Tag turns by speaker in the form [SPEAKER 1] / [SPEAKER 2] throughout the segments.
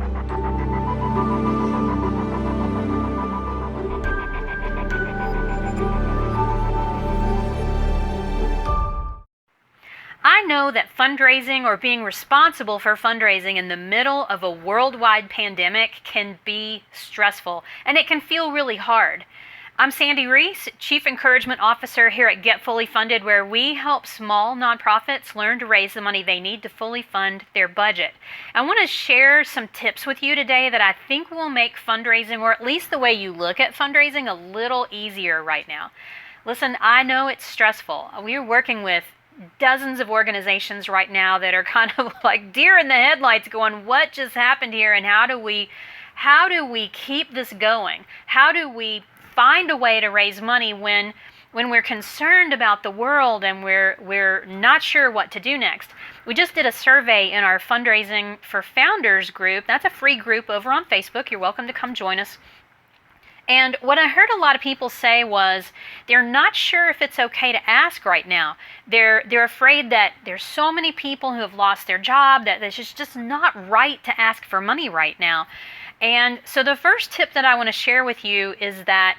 [SPEAKER 1] I know that fundraising or being responsible for fundraising in the middle of a worldwide pandemic can be stressful and it can feel really hard. I'm Sandy Reese, Chief Encouragement Officer here at Get Fully Funded, where we help small nonprofits learn to raise the money they need to fully fund their budget. I want to share some tips with you today that I think will make fundraising, or at least the way you look at fundraising, a little easier right now. Listen, I know it's stressful. We're working with dozens of organizations right now that are kind of like deer in the headlights going, what just happened here, and how do we keep this going? How do we find a way to raise money when we're concerned about the world and we're not sure what to do next? We just did a survey in our Fundraising for Founders group. That's a free group over on Facebook. You're welcome to come join us. And what I heard a lot of people say was they're not sure if it's okay to ask right now. They're afraid that there's so many people who have lost their job that it's just not right to ask for money right now. And so the first tip that I want to share with you is that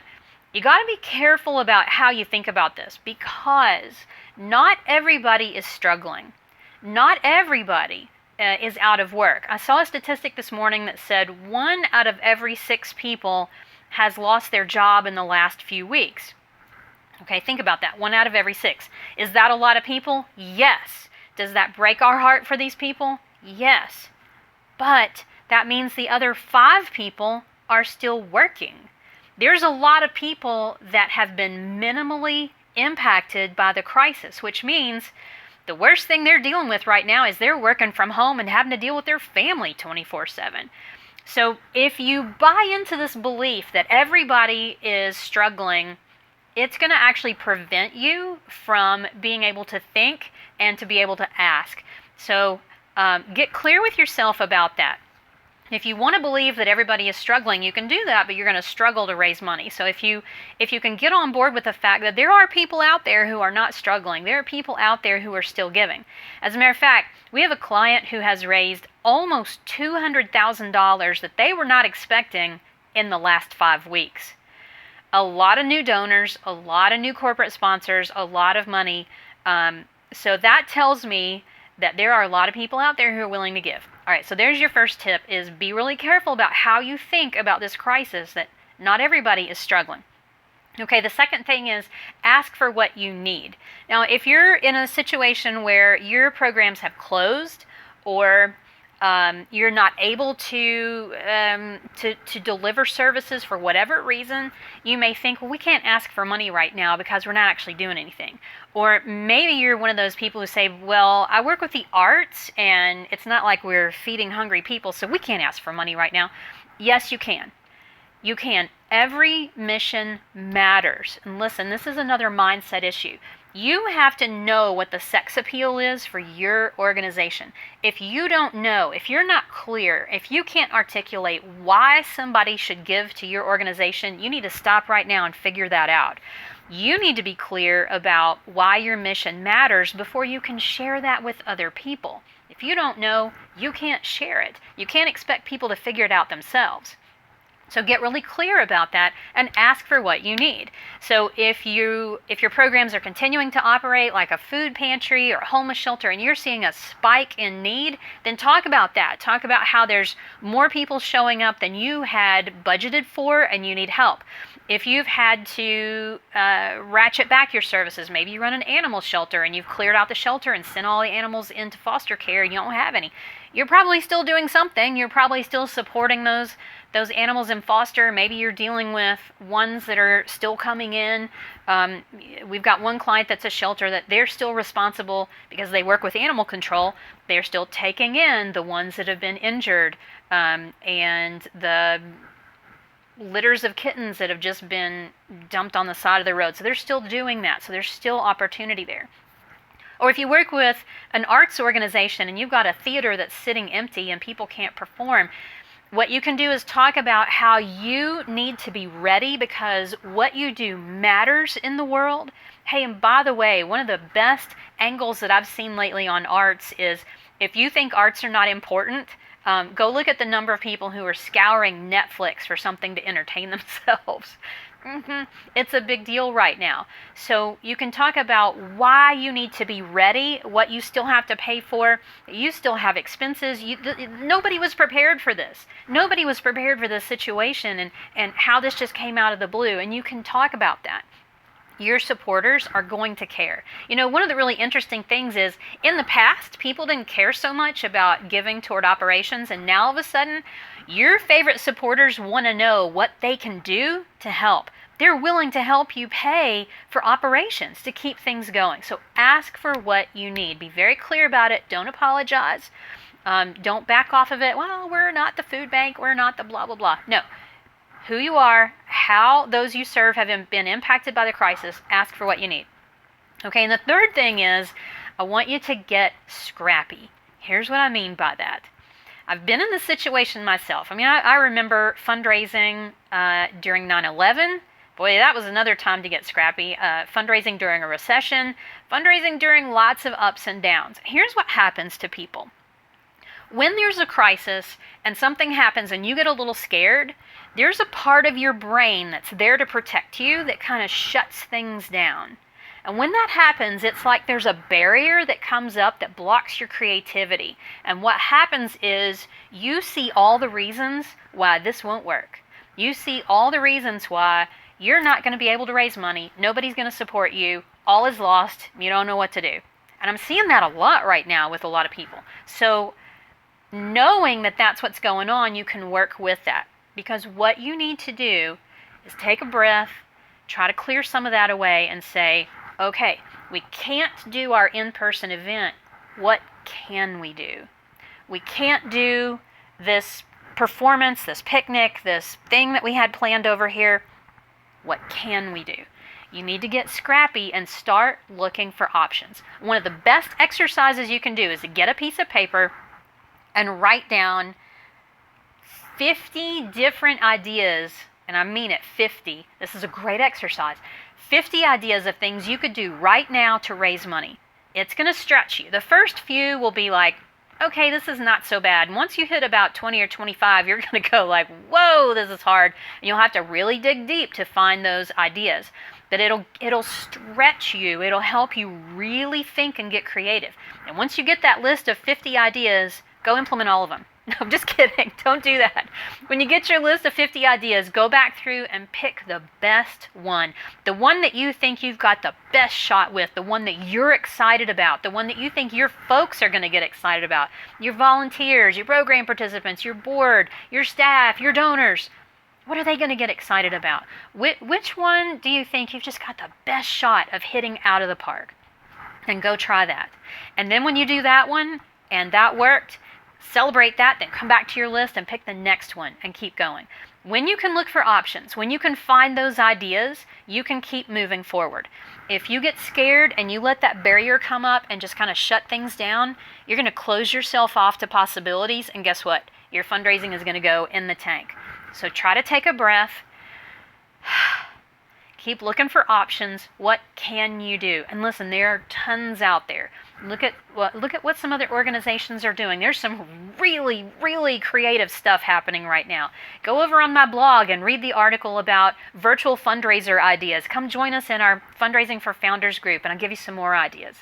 [SPEAKER 1] you got to be careful about how you think about this, because not everybody is struggling. Not everybody is out of work. I saw a statistic this morning that said 1 out of every 6 people has lost their job in the last few weeks. Okay, think about that. 1 out of every 6. Is that a lot of people? Yes. Does that break our heart for these people? Yes. But that means the other 5 people are still working. There's a lot of people that have been minimally impacted by the crisis, which means the worst thing they're dealing with right now is they're working from home and having to deal with their family 24/7. So if you buy into this belief that everybody is struggling, it's going to actually prevent you from being able to think and to be able to ask. So get clear with yourself about that. If you want to believe that everybody is struggling, you can do that, but you're going to struggle to raise money. So if you can get on board with the fact that there are people out there who are not struggling, there are people out there who are still giving. As a matter of fact, we have a client who has raised almost $200,000 that they were not expecting in the last 5 weeks. A lot of new donors, a lot of new corporate sponsors, a lot of money. So that tells me that there are a lot of people out there who are willing to give. All right, so there's your first tip, is be really careful about how you think about this crisis, that not everybody is struggling. Okay, the second thing is ask for what you need. Now, if you're in a situation where your programs have closed, or you're not able to deliver services for whatever reason, you may think, well, we can't ask for money right now because we're not actually doing anything. Or maybe you're one of those people who say, well, I work with the arts and it's not like we're feeding hungry people, so we can't ask for money right now. Yes, you can. You can. Every mission matters. And listen, this is another mindset issue. You have to know what the sex appeal is for your organization. If you don't know, if you're not clear, if you can't articulate why somebody should give to your organization, you need to stop right now and figure that out. You need to be clear about why your mission matters before you can share that with other people. If you don't know, you can't share it. You can't expect people to figure it out themselves. So get really clear about that and ask for what you need. So if your programs are continuing to operate like a food pantry or a homeless shelter and you're seeing a spike in need, then talk about that. Talk about how there's more people showing up than you had budgeted for and you need help. If you've had to ratchet back your services, maybe you run an animal shelter and you've cleared out the shelter and sent all the animals into foster care and you don't have any, you're probably still doing something. You're probably still supporting those animals in foster. Maybe you're dealing with ones that are still coming in. We've got one client that's a shelter that they're still responsible because they work with animal control. They're still taking in the ones that have been injured and the litters of kittens that have just been dumped on the side of the road. So they're still doing that. So there's still opportunity there. Or if you work with an arts organization and you've got a theater that's sitting empty and people can't perform, what you can do is talk about how you need to be ready because what you do matters in the world. Hey, and by the way, one of the best angles that I've seen lately on arts is if you think arts are not important, Go look at the number of people who are scouring Netflix for something to entertain themselves. It's a big deal right now. So you can talk about why you need to be ready, what you still have to pay for. You still have expenses. Nobody was prepared for this. Nobody was prepared for this situation and how this just came out of the blue. And you can talk about that. Your supporters are going to care. You know, one of the really interesting things is in the past, people didn't care so much about giving toward operations, and now all of a sudden, your favorite supporters want to know what they can do to help. They're willing to help you pay for operations to keep things going. So ask for what you need. Be very clear about it. Don't apologize. Don't back off of it. Well, we're not the food bank. We're not the blah, blah, blah. No. Who you are, how those you serve have been impacted by the crisis, ask for what you need. Okay, and the third thing is, I want you to get scrappy. Here's what I mean by that. I've been in this situation myself. I mean, I remember fundraising during 9/11. Boy, that was another time to get scrappy. Fundraising during a recession, fundraising during lots of ups and downs. Here's what happens to people. When there's a crisis and something happens and you get a little scared, there's a part of your brain that's there to protect you that kind of shuts things down. And when that happens, it's like there's a barrier that comes up that blocks your creativity. And what happens is you see all the reasons why this won't work. You see all the reasons why you're not going to be able to raise money. Nobody's going to support you. All is lost. You don't know what to do. And I'm seeing that a lot right now with a lot of people. So knowing that that's what's going on, you can work with that. Because what you need to do is take a breath, try to clear some of that away and say, okay, we can't do our in-person event. What can we do? We can't do this performance, this picnic, this thing that we had planned over here. What can we do? You need to get scrappy and start looking for options. One of the best exercises you can do is to get a piece of paper and write down 50 different ideas, and I mean it, 50. This is a great exercise. 50 ideas of things you could do right now to raise money. It's going to stretch you. The first few will be like, okay, this is not so bad. And once you hit about 20 or 25, you're going to go like, whoa, this is hard. And you'll have to really dig deep to find those ideas. But it'll stretch you. It'll help you really think and get creative. And once you get that list of 50 ideas, go implement all of them. No, I'm just kidding. Don't do that. When you get your list of 50 ideas, go back through and pick the best one. The one that you think you've got the best shot with, the one that you're excited about, the one that you think your folks are going to get excited about, your volunteers, your program participants, your board, your staff, your donors. What are they going to get excited about? Which one do you think you've just got the best shot of hitting out of the park? And go try that. And then when you do that one and that worked, celebrate that, then come back to your list and pick the next one and keep going. When you can look for options, when you can find those ideas, you can keep moving forward. If you get scared and you let that barrier come up and just kind of shut things down, you're going to close yourself off to possibilities, and guess what? Your fundraising is going to go in the tank. So try to take a breath. Keep looking for options. What can you do? And listen, there are tons out there. Look at what some other organizations are doing. There's some really, really creative stuff happening right now. Go over on my blog and read the article about virtual fundraiser ideas. Come join us in our Fundraising for Founders group, and I'll give you some more ideas.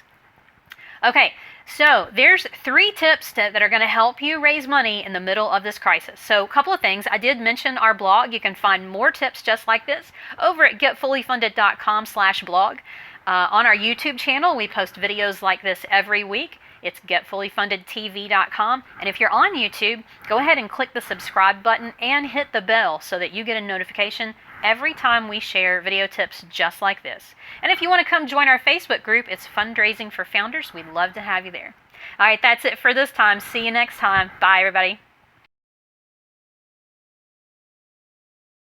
[SPEAKER 1] Okay, so there's 3 tips that are going to help you raise money in the middle of this crisis. So a couple of things. I did mention our blog. You can find more tips just like this over at getfullyfunded.com/blog. On our YouTube channel, we post videos like this every week. It's getfullyfundedtv.com. And if you're on YouTube, go ahead and click the subscribe button and hit the bell so that you get a notification every time we share video tips just like this. And if you want to come join our Facebook group, it's Fundraising for Founders. We'd love to have you there. All right, that's it for this time. See you next time. Bye, everybody.